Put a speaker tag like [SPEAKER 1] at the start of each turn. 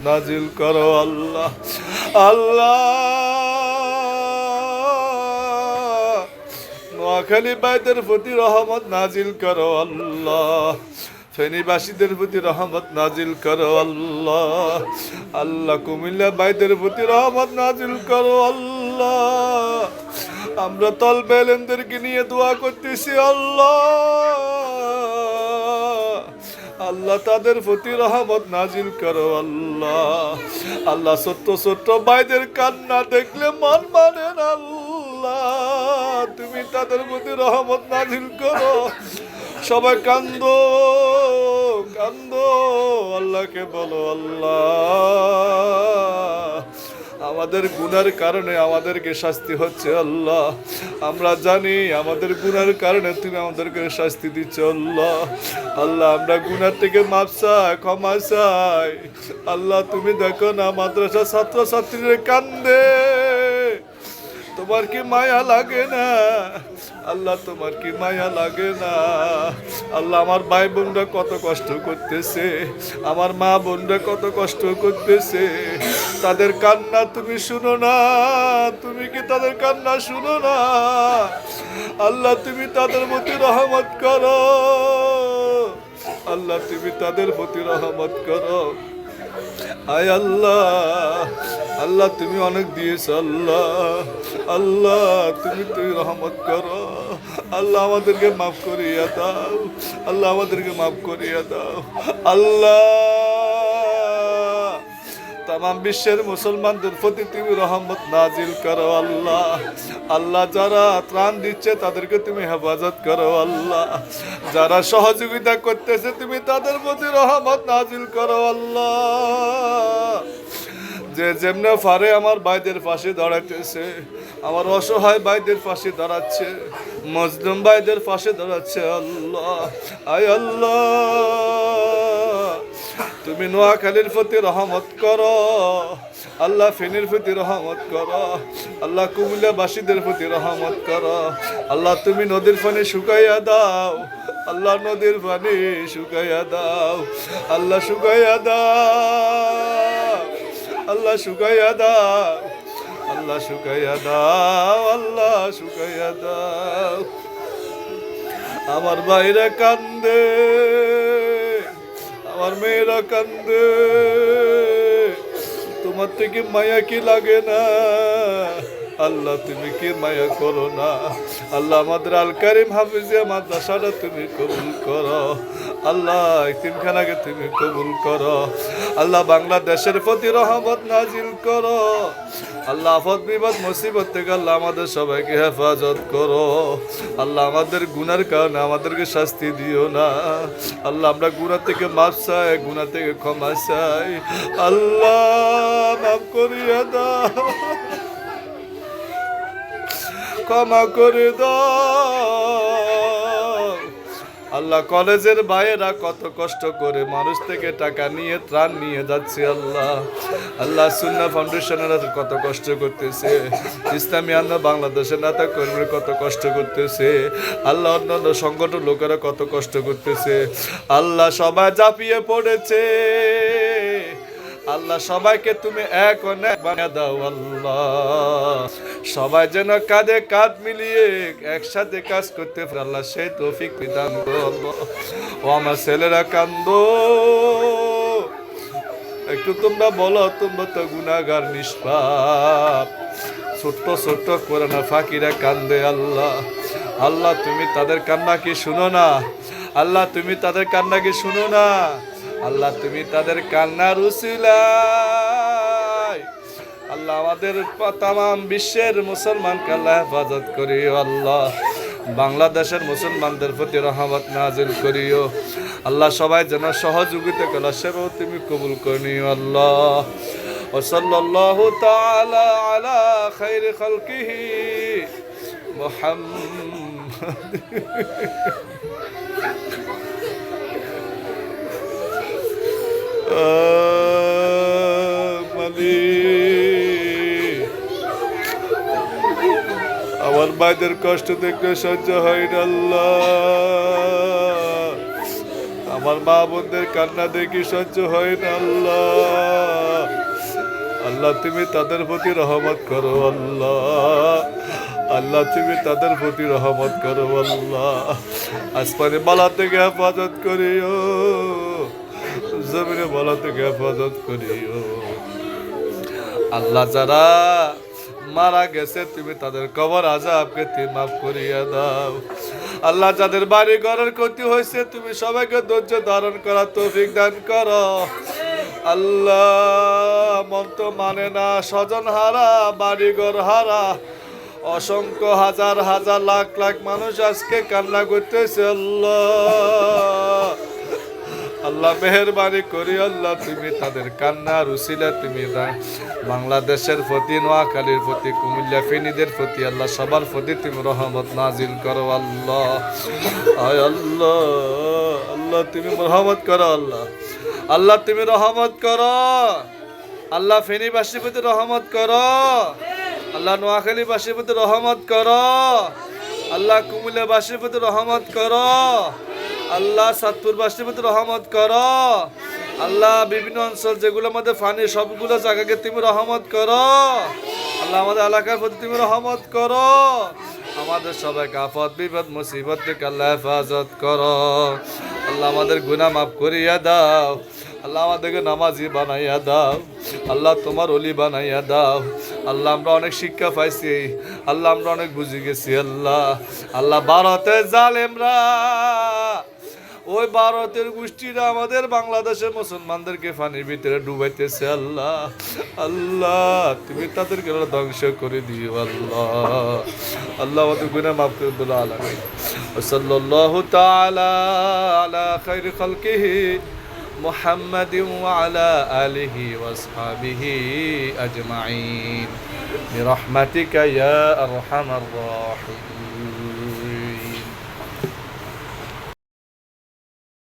[SPEAKER 1] নাজিল করো আল্লাহ। আল্লাহ নোয়াখালী ভাইদের প্রতি রহমত নাজিল করো আল্লাহ। ফেনীবাসীদের প্রতি রহমত নাজিল করো আল্লাহ। আল্লাহ কুমিল্লা ভাইদের প্রতি রহমত নাজিল করো আল্লাহ। আমরা তলবে ইলমদেরকে নিয়ে দোয়া করতেছি আল্লাহ। আল্লাহ তাদের প্রতি রহমত নাজিল করো আল্লাহ। আল্লাহ ছোট্ট ছোট্ট ভাইদের কান্না দেখলে মন মানে না আল্লাহ, তুমি তাদের প্রতি রহমত নাজিল করো। সবাই কান্দো কান্দো, আল্লাহকে বলো আল্লাহ আমাদের গুনার কারণে আমাদেরকে শাস্তি হচ্ছে আল্লাহ। আমরা জানি আমাদের গুনার কারণে তুমি আমাদেরকে শাস্তি দিচ্ছ আল্লাহ। আল্লাহ আমরা গুনার থেকে মাপ চাই, ক্ষমা চাই আল্লাহ। তুমি দেখো না মাদ্রাসা ছাত্র ছাত্রীরা কান্দে, তোমার কি মায়া লাগে না আল্লাহ? তোমার কি মায়া লাগে না আল্লাহ? আমার ভাই বোনরা কত কষ্ট করতেছে, আমার মা বোনরা কত কষ্ট করতেছে, তাদের কান্না তুমি শুনো না? তুমি কি তাদের কান্না শুনো না আল্লাহ? তুমি তাদের প্রতি রহমত করো আল্লাহ, তুমি তাদের প্রতি রহমত করো। আয় আল্লাহ, আল্লাহ তুমি অনেক দিয়েছ আল্লাহ। আল্লাহ তুমি রহমত করো আল্লাহ, আমাদেরকে মাফ করিয়া দাও আল্লাহ, আমাদেরকে মাফ করিয়া দাও আল্লাহ। তামাম বিশ্বের মুসলমানদের প্রতি তুমি রহমত নাজিল করো আল্লাহ। আল্লাহ যারা ত্রাণ দিচ্ছে তাদেরকে তুমি হেফাজত করো আল্লাহ। যারা সহযোগিতা করতেছে তুমি তাদের প্রতি রহমত নাজিল করো আল্লাহ। যে যেমনে পারে আমার ভাইদের পাশে দাঁড়াইতেছে, আমার অসহায় ভাইদের পাশে দাঁড়াচ্ছে, মজলুম ভাইদের পাশে দাঁড়াচ্ছে আল্লাহ। আয় আল্লাহ তুমি নোয়াখালীর প্রতি রহমত করো আল্লাহ, ফেনীর প্রতি রহমত করো আল্লাহ, কুমিল্লাবাসীদের প্রতি রহমত করো আল্লাহ। তুমি নদীর পানি শুকাইয়া দাও আল্লাহ, নদীর পানি শুকাইয়া দাও আল্লাহ, শুকাইয়া দাও আল্লাহ, শুকাইয়া দাও আল্লাহ, শুকাইয়া দাও আল্লাহ, শুকাইয়া দাও। আমার ভাইরা কান্দে, আমার মেয়েরা কান্দে, তোমার থেকে মায়া কি লাগে না আল্লাহ? তুমি কি মায়া করো না আল্লাহ? আমাদের আল কারিম হাফিজিয়া মাদ্রাসাটা তুমি কবুল করো আল্লাহ, এতিমখানাকে তুমি কবুল করো আল্লাহ। বাংলাদেশের প্রতি রহমত নাজিল করো আল্লাহ। আফত বিপদ মুসিবত থেকে আল্লাহ আমাদের সবাইকে হেফাজত করো আল্লাহ। আমাদের গুনার কারণে আমাদেরকে শাস্তি দিও না আল্লাহ। আমরা গুনাহ থেকে মাফ চাই, গুনাহ থেকে ক্ষমা চাই আল্লাহ, মাফ করিয়া দাও, ক্ষমা করে দাও আল্লাহ। কলেজের ভাইয়েরা কত কষ্ট করে মানুষ থেকে টাকা নিয়ে ত্রাণ নিয়ে যাচ্ছে আল্লাহ। আল্লাহ সুন্নাহ ফাউন্ডেশনেরা কত কষ্ট করতেছে, ইসলামী আন্দোলন বাংলাদেশের নেতা কর্মীরা কত কষ্ট করতেছে আল্লাহ, অন্যান্য সংগঠন লোকেরা কত কষ্ট করতেছে আল্লাহ। সবাই ঝাঁপিয়ে পড়েছে আল্লাহ, সবাইকে তুমি এক অনেক বানিয়ে দাও আল্লাহ। সবাই যেন কাঁধে কাঁধ মিলিয়ে একসাথে কাজ করতে পারে আল্লাহ, সেই তৌফিক বিধান করো আল্লাহ। ও আমার ছেলেরা কান্দো, একটু তোমরা বলো, তোমরা তো গুনাহগার নিষ্পাপ, ছোট্ট ছোট্ট কোরআন ফাকিরা কান্দে আল্লাহ। আল্লাহ তুমি তাদের কান্না কি শুনো না আল্লাহ? তুমি তাদের কান্না কি শুনো না আল্লাহ? তুমি তাদের কান্নার উসিলায় আল্লাহ আমাদের তামাম বিশ্বের মুসলমানকে আল্লাহ হেফাজত করিও আল্লাহ। বাংলাদেশের মুসলমানদের প্রতি রহমত নাজিল করিও আল্লাহ। সবাই যেন সহযোগিতা করো, সেও তুমি কবুল করিও আল্লাহ। ওয়া সাল্লাল্লাহু তাআলা আলা খায়রি খালকিহি মুহাম্মাদ। আমার ভাইদের কষ্ট দেখলে সহ্য হয় না আল্লাহ। আমার মা বোনদের কান্না দেখি সহ্য হয় না আল্লাহ। আল্লাহ তুমি তাদের প্রতি রহমত করো আল্লাহ। আল্লাহ তুমি তাদের প্রতি রহমত করো আল্লাহ। আসমানে বালা থেকে হেফাজত করিও, জমিনে বালা থেকে হেফাজত করিও আল্লাহ। যারা মারা গেছে তুমি তাদের কবর আযাবকে তুমি মাফ করিয়া দাও আল্লাহ। যাদের বাড়ি ঘরের ক্ষতি হয়েছে তুমি সবাইকে ধৈর্য ধারণ করার তৌফিক দান করো আল্লাহ। মন তো মানে না, স্বজন হারা, বাড়ি ঘর হারা, অসংখ্য হাজার হাজার লাখ লাখ মানুষ আজকে কান্না করতেছে আল্লাহ। আল্লাহ মেহেরবানি করি আল্লাহ তুমি তাদের কান্নার উসিলা তুমি বাংলাদেশের প্রতি, নোয়াখালীর প্রতি, কুমিল্লা ফেনীদের প্রতি আল্লাহ সবার প্রতি তুমি রহমত নাজিল করো আল্লাহ। আয় আল্লাহ, আল্লাহ তুমি রহমত করো আল্লাহ। আল্লাহ তুমি রহমত করো আল্লাহ। ফেনীবাসীর প্রতি রহমত করো আল্লাহ। নোয়াখালীবাসীর প্রতি রহমত করো আল্লাহ। কুমিল্লাবাসীর প্রতি রহমত করো আল্লাহ। সাতপুরবাসীর প্রতি রহমত করো আল্লাহ। বিভিন্ন অঞ্চল যেগুলোর মধ্যে ফানি সবগুলো জায়গাকে তুমি রহমত করো আল্লাহ। আমাদের এলাকার প্রতি তুমি রহমত করো। আমাদের সবাইকে আফত বিপদ মুসিবত থেকে আল্লাহ হেফাজত করো আল্লাহ। আমাদের গুনাহ মাফ করিয়া দাও আল্লাহ। আমাদেরকে নামাজি বানাইয়া দাও আল্লাহ। তোমার ওলি বানাইয়া দাও আল্লাহ। আমরা অনেক শিক্ষা পাইছি আল্লাহ, আমরা অনেক বুঝে গেছি আল্লাহ। আল্লাহ ভারতের জালেমরা, ওই ভারতের গোষ্ঠীরা আমাদের বাংলাদেশের মুসলমানদেরকে পানির ভিতরে ডুবাইতেছে আল্লাহ। আল্লাহ তুমি তাদেরকে ধ্বংস করে দিও আল্লাহ। আল্লাহ আমাদের গুনাহ মাফ করে দিল আলামিন। সাল্লাল্লাহু তাআলা আলা খায়রি খালকিহি মুহাম্মাদিন ওয়া আলা আলিহি ওয়া আসহাবিহি আজমাইন বিরহমাতিকা ইয়া আরহামার রাহিমিন।